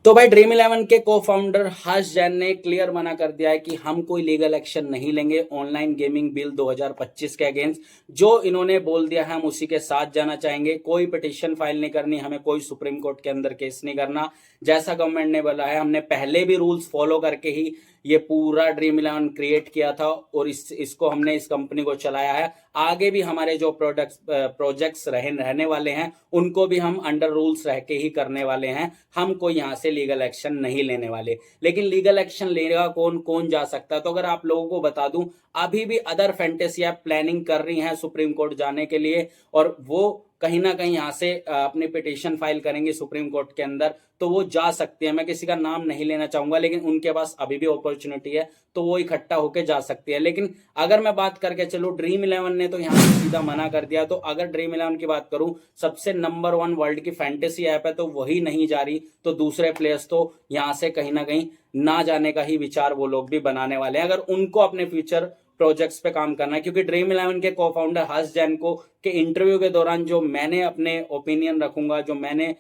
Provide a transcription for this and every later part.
तो भाई dream eleven के को फाउंडर हर्ष जैन ने क्लियर मना कर दिया है कि हम कोई लीगल एक्शन नहीं लेंगे ऑनलाइन गेमिंग बिल 2025 के अगेंस्ट। जो इन्होंने बोल दिया है हम उसी के साथ जाना चाहेंगे। कोई पिटिशन फाइल नहीं करनी, हमें कोई सुप्रीम कोर्ट के अंदर केस नहीं करना। जैसा गवर्नमेंट ने बोला है, हमने पहले भी रूल्स फॉलो करके ही ये पूरा ड्रीम इलेवन क्रिएट किया था और इसको हमने इस कंपनी को चलाया है। आगे भी हमारे जो प्रोजेक्ट्स रहने वाले हैं उनको भी हम अंडर रूल्स रह के ही करने वाले हैं। हम कोई यहाँ से लीगल एक्शन नहीं लेने वाले। लेकिन लीगल एक्शन लेगा कौन, कौन जा सकता है? तो अगर आप लोगों को बता दूं, अभी भी अदर फैंटेसी ऐप प्लानिंग कर रही हैं सुप्रीम कोर्ट जाने के लिए, और वो कहीं ना कहीं यहाँ से अपनी पिटीशन फाइल करेंगे सुप्रीम कोर्ट के अंदर, तो वो जा सकती है। मैं किसी का नाम नहीं लेना चाहूंगा, लेकिन उनके पास अभी भी अपॉर्चुनिटी है, तो वो इकट्ठा होकर जा सकती है। लेकिन अगर मैं बात करके चलूं, ड्रीम इलेवन ने तो यहाँ से सीधा मना कर दिया। तो अगर ड्रीम इलेवन की बात करूं, सबसे नंबर 1 वर्ल्ड की फैंटेसी ऐप है, तो वही नहीं जा रही, तो दूसरे प्लेयर्स तो यहाँ से कहीं ना कहीं ना जाने का ही विचार वो लोग भी बनाने वाले हैं, अगर उनको अपने फ्यूचर प्रोजेक्ट्स पे काम करना है। क्योंकि ड्रीम इलेवन के को फाउंडर हर्ष जैन को के इंटरव्यू के दौरान जो मैंने अपने ओपिनियन रखूंगा, जो मैंने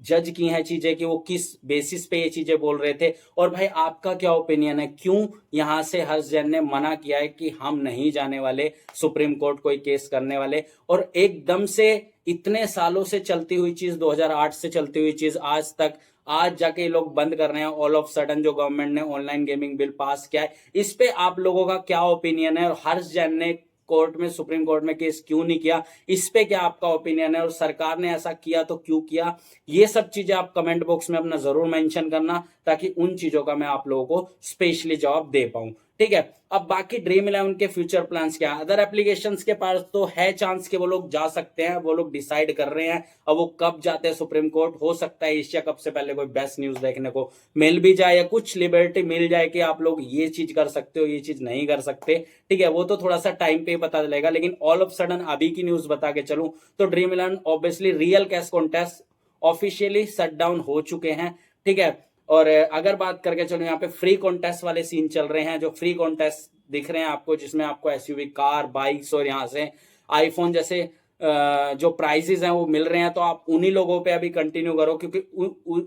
जज की हैं चीजें कि वो किस बेसिस पे ये चीजें बोल रहे थे, और भाई आपका क्या ओपिनियन है, क्यों यहां से हर्ष जैन ने मना किया है कि हम नहीं जाने वाले सुप्रीम कोर्ट कोई केस करने वाले। और एकदम से इतने सालों से चलती हुई चीज, 2008 से चलती हुई चीज आज तक, आज जाके ये लोग बंद कर रहे हैं ऑल ऑफ सडन। जो गवर्नमेंट ने ऑनलाइन गेमिंग बिल पास किया है, इस पे आप लोगों का क्या ओपिनियन है? और हर्ष जैन ने कोर्ट में, सुप्रीम कोर्ट में केस क्यों नहीं किया, इस पे क्या आपका ओपिनियन है? और सरकार ने ऐसा किया तो क्यों किया? ये सब चीजें आप कमेंट बॉक्स में अपना जरूर मेंशन करना, ताकि उन चीजों का मैं आप लोगों को स्पेशली जवाब दे पाऊं। ठीक है, अब बाकी ड्रीम इलेवन के फ्यूचर प्लान्स क्या है? अदर एप्लीकेशंस के पास तो है चांस कि वो लोग जा सकते हैं, वो लोग डिसाइड कर रहे हैं। अब वो कब जाते हैं सुप्रीम कोर्ट, हो सकता है एशिया कप से पहले कोई बेस्ट न्यूज देखने को मिल भी जाए, या कुछ लिबर्टी मिल जाए कि आप लोग ये चीज कर सकते हो, ये चीज नहीं कर सकते। ठीक है, वो तो थोड़ा सा टाइम पे पता चलेगा। लेकिन ऑल ऑफ सडन अभी की न्यूज बता के चलूं तो dream eleven obviously real cash contest officially shut down हो चुके हैं। ठीक है, और अगर बात करके चलो, यहाँ पे फ्री कॉन्टेस्ट वाले सीन चल रहे हैं। जो फ्री कॉन्टेस्ट दिख रहे हैं आपको, जिसमें आपको एसयूवी, कार, बाइक्स और यहाँ से आईफोन जैसे जो प्राइजेस हैं वो मिल रहे हैं, तो आप उन्हीं लोगों पे अभी कंटिन्यू करो, क्योंकि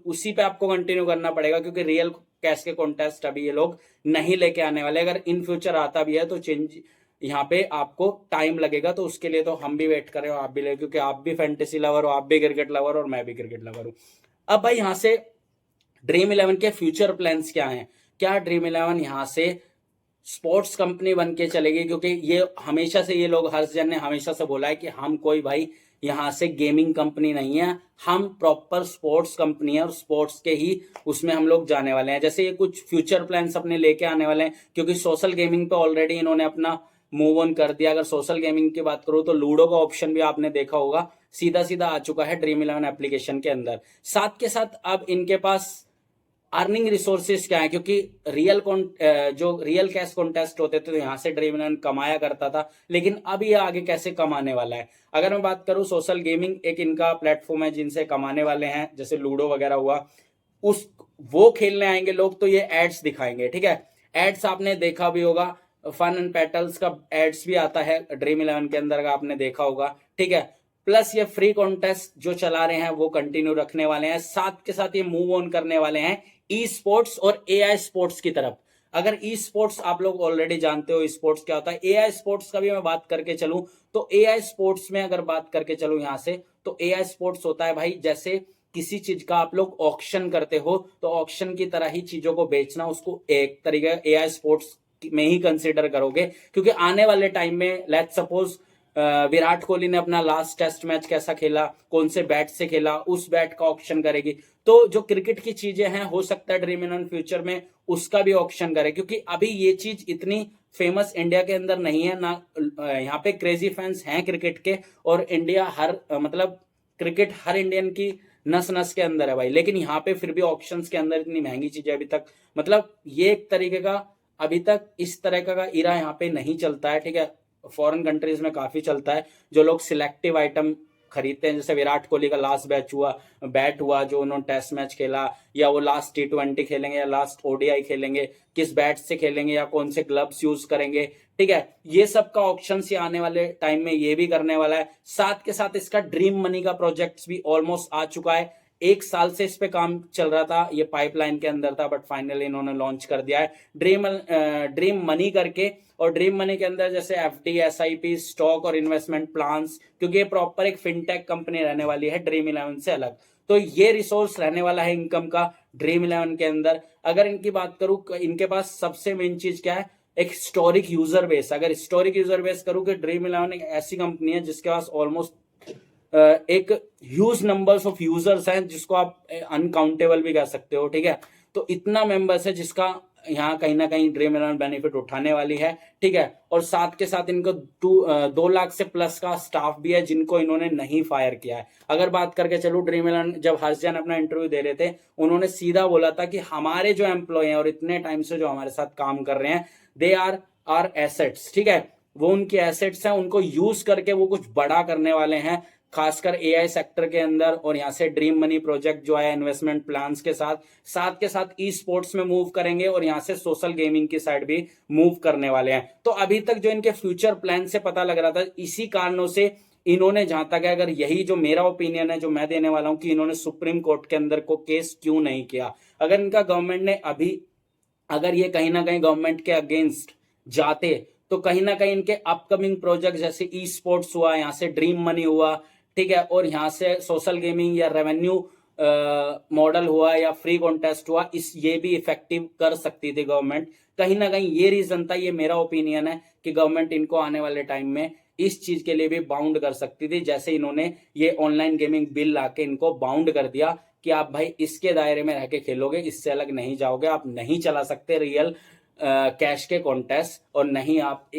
उसी पे आपको कंटिन्यू करना पड़ेगा। क्योंकि रियल कैश के कॉन्टेस्ट अभी ये लोग नहीं लेके आने वाले। अगर इन फ्यूचर आता भी है तो चेंज यहाँ पे आपको टाइम लगेगा। तो उसके लिए तो हम भी वेट करें, आप भी ले, क्योंकि आप भी फैंटेसी लवर हो, आप भी क्रिकेट लवर, और मैं भी क्रिकेट लवर हूँ। अब भाई यहाँ से ड्रीम इलेवन के फ्यूचर प्लान्स क्या हैं? क्या ड्रीम इलेवन यहाँ से स्पोर्ट्स कंपनी बन के चलेगी? क्योंकि ये हमेशा से, ये लोग, हर्ष जैन ने हमेशा से बोला है कि हम कोई भाई यहाँ से गेमिंग कंपनी नहीं है, हम प्रॉपर स्पोर्ट्स कंपनी है, और स्पोर्ट्स के ही उसमें हम लोग जाने वाले हैं। जैसे ये कुछ फ्यूचर प्लान्स अपने लेके आने वाले हैं, क्योंकि सोशल गेमिंग पे ऑलरेडी इन्होंने अपना मूव ऑन कर दिया। अगर सोशल गेमिंग की बात करूं तो लूडो का ऑप्शन भी आपने देखा होगा, सीधा सीधा आ चुका है ड्रीम इलेवन एप्लीकेशन के अंदर। साथ के साथ अब इनके पास अर्निंग रिसोर्सेज क्या है? क्योंकि जो रियल कैश कॉन्टेस्ट होते थे तो यहाँ से ड्रीम इलेवन कमाया करता था, लेकिन अब ये आगे कैसे कमाने वाला है? अगर मैं बात करूं, सोशल गेमिंग एक इनका प्लेटफॉर्म है जिनसे कमाने वाले हैं, जैसे लूडो वगैरह हुआ, उस वो खेलने आएंगे लोग तो ये एड्स दिखाएंगे। ठीक है, एड्स आपने देखा भी होगा, फन एंड पेटल्स का एड्स भी आता है ड्रीम इलेवन के अंदर का, आपने देखा होगा। ठीक है, प्लस ये फ्री कॉन्टेस्ट जो चला रहे हैं वो कंटिन्यू रखने वाले हैं। साथ के साथ ये मूव ऑन करने वाले हैं ई स्पोर्ट्स और एआई स्पोर्ट्स की तरफ। अगर ई स्पोर्ट्स आप लोग ऑलरेडी जानते हो, ई स्पोर्ट्स क्या होता है। एआई स्पोर्ट्स का भी मैं बात करके चलूं तो एआई स्पोर्ट्स में अगर बात करके चलूं यहाँ से, तो एआई स्पोर्ट्स होता है भाई, जैसे किसी चीज का आप लोग ऑक्शन करते हो, तो ऑक्शन की तरह ही चीजों को बेचना, उसको एक तरीके एआई स्पोर्ट्स में ही कंसिडर करोगे। क्योंकि आने वाले टाइम में लेट्स सपोज विराट कोहली ने अपना लास्ट टेस्ट मैच कैसा खेला, कौन से बैट से खेला, उस बैट का ऑक्शन करेगी। तो जो क्रिकेट की चीजें हैं, हो सकता है ड्रीम इलेवन फ्यूचर में उसका भी ऑक्शन करे। क्योंकि अभी ये चीज इतनी फेमस इंडिया के अंदर नहीं है ना, यहाँ पे क्रेजी फैंस हैं क्रिकेट के, और इंडिया मतलब क्रिकेट हर इंडियन की नस नस के अंदर है भाई। लेकिन यहाँ पे फिर भी ऑप्शंस के अंदर इतनी महंगी चीजें अभी तक, मतलब ये एक तरीके का, अभी तक इस तरह का इरा यहाँ पे नहीं चलता है। ठीक है, फॉरेन कंट्रीज में काफी चलता है, जो लोग सिलेक्टिव आइटम खरीदते हैं। जैसे विराट कोहली का लास्ट बैट हुआ जो उन्होंने टेस्ट मैच खेला, या वो लास्ट T20 खेलेंगे या लास्ट ओडीआई खेलेंगे, किस बैट से खेलेंगे या कौन से ग्लव्स यूज करेंगे। ठीक है, ये सब का ऑप्शन से आने वाले टाइम में ये भी करने वाला है। साथ के साथ इसका ड्रीम मनी का प्रोजेक्ट भी ऑलमोस्ट आ चुका है। 1 साल से इस पे काम चल रहा था, ये पाइपलाइन के अंदर था, बट फाइनली इन्होंने लॉन्च कर दिया है ड्रीम मनी करके। और ड्रीम मनी के अंदर जैसे एफडी, एसआईपी, स्टॉक और इन्वेस्टमेंट प्लान्स, क्योंकि ये प्रॉपर एक फिनटेक कंपनी रहने वाली है ड्रीम इलेवन से अलग, तो ये रिसोर्स रहने वाला है इनकम का ड्रीम इलेवन के अंदर। अगर इनकी बात करूं, इनके पास सबसे मेन चीज क्या है, एक हिस्टोरिक यूजर बेस। अगर हिस्टोरिक यूजर बेस करूं कि ड्रीम इलेवन एक ऐसी कंपनी है जिसके पास ऑलमोस्ट एक ह्यूज नंबर्स ऑफ यूजर्स हैं, जिसको आप अनकाउंटेबल भी कह सकते हो, ठीक है। तो इतना मेंबर्स है जिसका यहाँ कहीं ना कहीं ड्रीम इलेवन बेनिफिट उठाने वाली है, ठीक है। और साथ के साथ इनको 2 लाख से प्लस का स्टाफ भी है जिनको इन्होंने नहीं फायर किया है। अगर बात करके चलो, ड्रीम इलेवन जब हर्ष जैन अपना इंटरव्यू दे रहे थे, उन्होंने सीधा बोला था कि हमारे जो एम्प्लॉय हैं और इतने टाइम से जो हमारे साथ काम कर रहे हैं, दे आर एसेट्स, ठीक है। वो उनके एसेट्स हैं, उनको यूज करके वो कुछ बड़ा करने वाले हैं, खासकर एआई सेक्टर के अंदर। और यहां से ड्रीम मनी प्रोजेक्ट जो है इन्वेस्टमेंट प्लान्स के साथ के साथ ई स्पोर्ट्स में मूव करेंगे, और यहां से सोशल गेमिंग की साइड भी मूव करने वाले हैं। तो अभी तक जो इनके फ्यूचर प्लान से पता लग रहा था, इसी कारणों से इन्होंने, जहां तक है, अगर यही जो मेरा ओपिनियन है जो मैं देने वाला हूं, कि इन्होंने सुप्रीम कोर्ट के अंदर को केस क्यों नहीं किया। अगर इनका गवर्नमेंट ने अभी, अगर ये कहीं ना कहीं गवर्नमेंट के अगेंस्ट जाते, तो कहीं ना कहीं इनके अपकमिंग प्रोजेक्ट जैसे ई स्पोर्ट्स हुआ, यहां से ड्रीम मनी हुआ, ठीक है, और यहां से सोशल गेमिंग या रेवेन्यू मॉडल हुआ या फ्री कॉन्टेस्ट हुआ, ये भी इफेक्टिव कर सकती थी गवर्नमेंट। कहीं ना कहीं ये रीजन था, ये मेरा ओपिनियन है कि गवर्नमेंट इनको आने वाले टाइम में इस चीज के लिए भी बाउंड कर सकती थी, जैसे इन्होंने ये ऑनलाइन गेमिंग बिल लाके इनको बाउंड कर दिया कि आप भाई इसके दायरे में रह के खेलोगे, इससे अलग नहीं जाओगे, आप नहीं चला सकते रियल कैश के कॉन्टेस्ट, और नहीं आप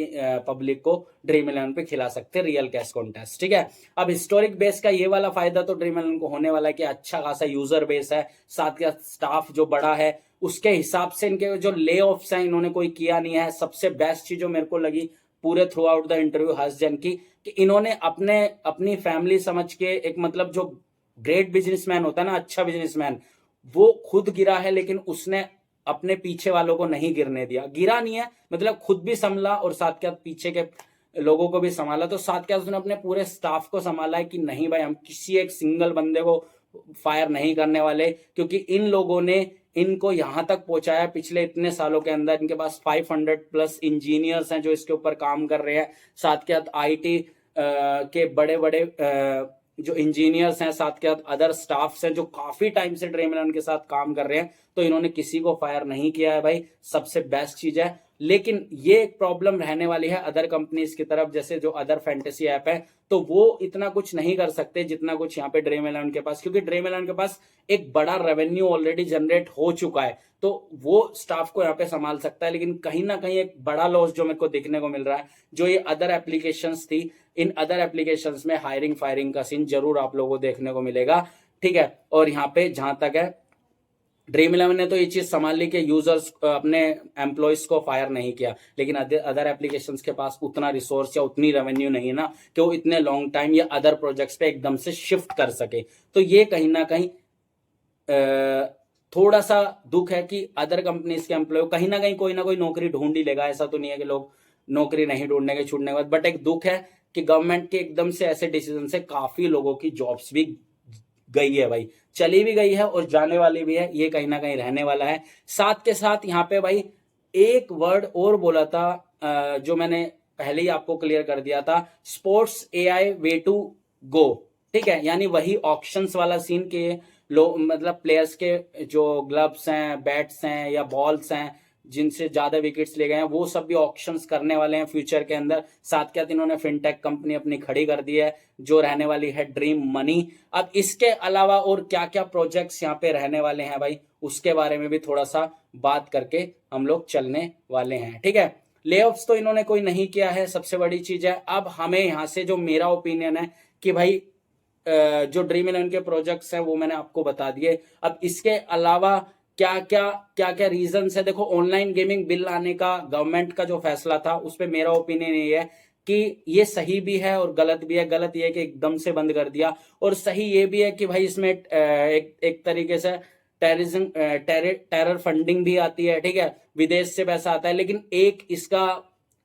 पब्लिक को ड्रीम इलेवन पे खिला सकते रियल कैश कॉन्टेस्ट, ठीक है। अब हिस्टोरिक बेस का ये वाला फायदा तो ड्रीम इलेवन को होने वाला है कि अच्छा खासा यूजर बेस है, साथ के स्टाफ जो बड़ा है, उसके हिसाब से इनके जो ले ऑफ्स हैं इन्होंने कोई किया नहीं है। सबसे बेस्ट चीज जो मेरे को लगी पूरे थ्रू आउट द इंटरव्यू हर्ष जैन की, कि इन्होंने अपनी फैमिली समझ के, एक मतलब जो ग्रेट बिजनेसमैन होता है ना, अच्छा बिजनेसमैन, वो खुद गिरा है लेकिन उसने अपने पीछे वालों को नहीं गिरने दिया। गिरा नहीं है, मतलब खुद भी संभला और साथ के पीछे के लोगों को भी संभाला। तो साथ के उसने अपने पूरे स्टाफ को संभाला है कि नहीं भाई, हम किसी एक सिंगल बंदे को फायर नहीं करने वाले, क्योंकि इन लोगों ने इनको यहां तक पहुंचाया पिछले इतने सालों के अंदर। इनके पास 500 प्लस इंजीनियर्स हैं जो इसके ऊपर काम कर रहे हैं, साथ के साथ आईटी के बड़े बड़े जो इंजीनियर्स हैं, साथ के साथ अदर स्टाफ्स हैं जो काफी टाइम से ड्रीम इलेवन के साथ काम कर रहे हैं। तो इन्होंने किसी को फायर नहीं किया है भाई, सबसे बेस्ट चीज है। लेकिन ये एक प्रॉब्लम रहने वाली है अदर कंपनीज की तरफ, जैसे जो अदर फैंटेसी ऐप है, तो वो इतना कुछ नहीं कर सकते जितना कुछ यहाँ पे ड्रीम इलेवन के पास, क्योंकि ड्रीम इलेवन के पास एक बड़ा रेवेन्यू ऑलरेडी जनरेट हो चुका है, तो वो स्टाफ को यहाँ पे संभाल सकता है। लेकिन कहीं ना कहीं एक बड़ा लॉस जो मेरे को देखने को मिल रहा है, जो ये अदर एप्लीकेशंस थी, इन अदर एप्लीकेशंस में हायरिंग फायरिंग का सीन जरूर आप लोगों को देखने को मिलेगा, ठीक है। और यहाँ पे जहां तक है, ड्रीम इलेवन ने तो ये चीज संभाल ली कि यूजर्स अपने एम्प्लॉयज को फायर नहीं किया, लेकिन अदर एप्लीकेशंस के पास उतना रिसोर्स या उतनी रेवेन्यू नहीं है ना कि वो इतने लॉन्ग टाइम या अदर प्रोजेक्ट्स पे एकदम से शिफ्ट कर सके। तो ये कहीं ना कहीं थोड़ा सा दुख है कि अदर कंपनीज के एम्प्लॉय कहीं ना कहीं कोई ना कोई नौकरी ढूंढ ही लेगा। ऐसा तो नहीं है कि लोग नौकरी नहीं ढूंढने के छूटने के बाद, बट एक दुख है कि गवर्नमेंट के एकदम से ऐसे डिसीजन से काफी लोगों की जॉब्स भी गई है भाई, चली भी गई है और जाने वाली भी है, ये कहीं ना कहीं रहने वाला है। साथ के साथ यहाँ पे भाई एक वर्ड और बोला था जो मैंने पहले ही आपको क्लियर कर दिया था, sports AI way to go, ठीक है। यानी वही ऑक्शंस वाला सीन के मतलब प्लेयर्स के जो ग्लव्स हैं, बैट्स हैं या बॉल्स हैं जिनसे ज्यादा विकेट्स ले गए हैं, वो सब भी ऑक्शंस करने वाले हैं फ्यूचर के अंदर। साथ के साथ इन्होंने फिनटेक कंपनी अपनी खड़ी कर दी है जो रहने वाली है ड्रीम मनी। अब इसके अलावा और क्या क्या प्रोजेक्ट्स यहाँ पे रहने वाले हैं भाई, उसके बारे में भी थोड़ा सा बात करके हम लोग चलने वाले हैं, ठीक है। लेऑफ्स तो इन्होंने कोई नहीं किया है, सबसे बड़ी चीज है। अब हमें यहाँ से जो मेरा ओपिनियन है कि भाई जो ड्रीम इलेवन के प्रोजेक्ट्स हैं वो मैंने आपको बता दिए। अब इसके अलावा क्या क्या रीजंस है, देखो ऑनलाइन गेमिंग बिल लाने का गवर्नमेंट का जो फैसला था उस पर मेरा ओपिनियन ये है कि ये सही भी है और गलत भी है। गलत ये है कि एकदम से बंद कर दिया, और सही ये भी है कि भाई इसमें एक तरीके से टेररिज्म टेरर फंडिंग भी आती है, ठीक है, विदेश से पैसा आता है। लेकिन एक इसका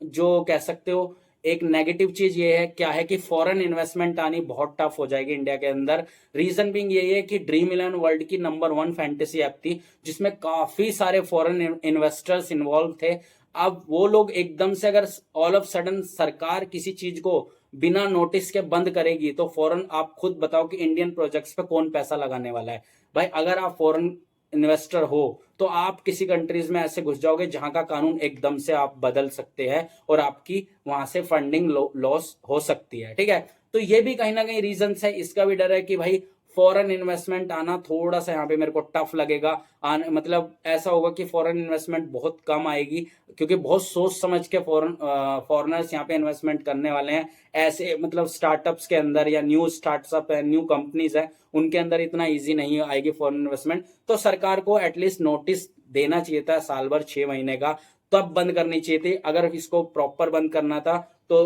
जो कह सकते हो एक नेगेटिव चीज ये है क्या है कि फॉरेन इन्वेस्टमेंट आनी बहुत टफ हो जाएगी इंडिया के अंदर। रीजन बिंग यही है कि ड्रीम इलेवन वर्ल्ड की नंबर 1 फैंटेसी ऐप थी जिसमें काफी सारे फॉरेन इन्वेस्टर्स इन्वॉल्व थे। अब वो लोग एकदम से अगर ऑल ऑफ सडन सरकार किसी चीज को बिना नोटिस के बंद करेगी तो फॉरेन, आप खुद बताओ कि इंडियन प्रोजेक्ट्स पे कौन पैसा लगाने वाला है। भाई अगर आप फॉरेन इन्वेस्टर हो तो आप किसी कंट्रीज में ऐसे घुस जाओगे जहां का कानून एकदम से आप बदल सकते हैं और आपकी वहां से फंडिंग लॉस हो सकती है। ठीक है, तो ये भी कहीं ना कहीं रीजंस है। इसका भी डर है कि भाई फॉरेन इन्वेस्टमेंट आना थोड़ा सा यहाँ पे मेरे को टफ लगेगा। मतलब ऐसा होगा कि फॉरेन इन्वेस्टमेंट बहुत कम आएगी क्योंकि बहुत सोच समझ के फॉरेनर्स यहाँ पे इन्वेस्टमेंट करने वाले हैं। ऐसे मतलब स्टार्टअप्स के अंदर या न्यू स्टार्टअप है, न्यू कंपनीज है, उनके अंदर इतना इजी नहीं आएगी फॉरेन इन्वेस्टमेंट। तो सरकार को एटलीस्ट नोटिस देना चाहिए था साल भर 6 महीने का, तब बंद करनी चाहिए थी। अगर इसको प्रॉपर बंद करना था तो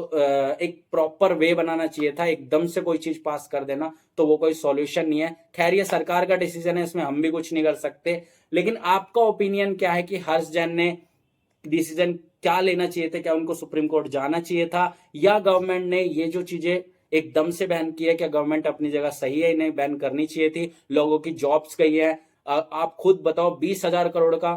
एक प्रॉपर वे बनाना चाहिए था। एकदम से कोई चीज पास कर देना तो वो कोई सॉल्यूशन नहीं है। खैर ये सरकार का डिसीजन है, इसमें हम भी कुछ नहीं कर सकते। लेकिन आपका ओपिनियन क्या है कि हर्ष जैन ने डिसीजन क्या लेना चाहिए था? क्या उनको सुप्रीम कोर्ट जाना चाहिए था या गवर्नमेंट ने ये जो चीजें एकदम से बैन की है, क्या गवर्नमेंट अपनी जगह सही है, इन्हें बैन करनी चाहिए थी? लोगों की जॉब्स गई है। आप खुद बताओ, 20,000 करोड़ का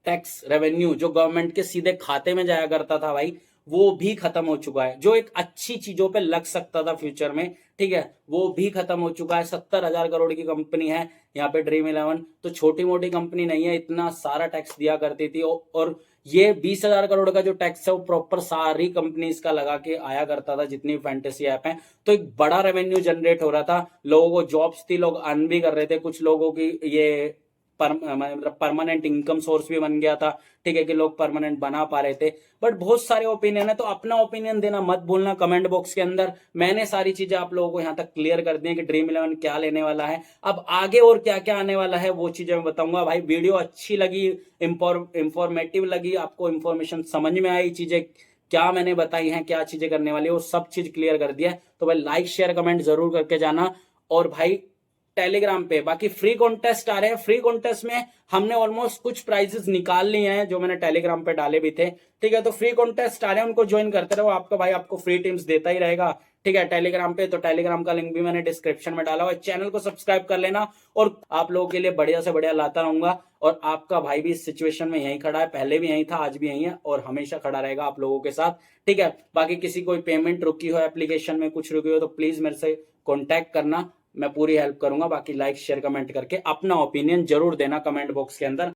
टैक्स रेवेन्यू जो गवर्नमेंट के सीधे खाते में जाया करता था भाई, वो भी खत्म हो चुका है। जो एक अच्छी चीजों पे लग सकता था फ्यूचर में, ठीक है, वो भी खत्म हो चुका है। 70,000 करोड़ की कंपनी है यहाँ पे ड्रीम इलेवन, तो छोटी मोटी कंपनी नहीं है, इतना सारा टैक्स दिया करती थी। और ये 20,000 करोड़ का जो टैक्स है वो प्रॉपर सारी कंपनीज का लगा के आया करता था जितनी फैंटेसी ऐप है। तो एक बड़ा रेवेन्यू जनरेट हो रहा था, लोगों को जॉब्स थी, लोग अर्न भी कर रहे थे, कुछ लोगों की ये मतलब परमानेंट इनकम सोर्स भी बन गया था। ठीक है कि लोग परमानेंट बना पा रहे थे। बट बहुत सारे ओपिनियन है, तो अपना ओपिनियन देना मत भूलना कमेंट बॉक्स के अंदर। मैंने सारी चीजें आप लोगों को यहाँ तक क्लियर कर दी है कि ड्रीम इलेवन क्या लेने वाला है। अब आगे और क्या क्या आने वाला है वो चीजें मैं बताऊंगा। भाई वीडियो अच्छी लगी, इंफॉर्मेटिव लगी, आपको इंफॉर्मेशन समझ में आई, चीजें क्या मैंने बताई हैं, क्या चीजें करने वाली है, वो सब चीज क्लियर कर दिया है। तो भाई लाइक शेयर कमेंट जरूर करके जाना। और भाई टेलीग्राम पे बाकी फ्री कॉन्टेस्ट आ रहे हैं। फ्री कॉन्टेस्ट में हमने ऑलमोस्ट कुछ प्राइजेस निकाल लिए हैं जो मैंने टेलीग्राम पे डाले भी थे। ठीक है, तो फ्री कॉन्टेस्ट आ रहे हैं, उनको ज्वाइन करते रहो। आपका भाई आपको फ्री टीम्स देता ही रहेगा। ठीक है, टेलीग्राम पे, तो टेलीग्राम का लिंक भी मैंने डिस्क्रिप्शन में डाला हुआ है। चैनल को सब्सक्राइब कर लेना और आप लोगों के लिए बढ़िया से बढ़िया लाता रहूंगा। और आपका भाई भी इस सिचुएशन में यहीं खड़ा है, पहले भी यहीं था, आज भी यहीं है और हमेशा खड़ा रहेगा आप लोगों के साथ। ठीक है, बाकी किसी कोई पेमेंट रुकी हो, एप्लीकेशन में कुछ रुकी हो, तो प्लीज मेरे से कॉन्टैक्ट करना, मैं पूरी हेल्प करूंगा। बाकी लाइक शेयर कमेंट करके अपना ओपिनियन जरूर देना कमेंट बॉक्स के अंदर।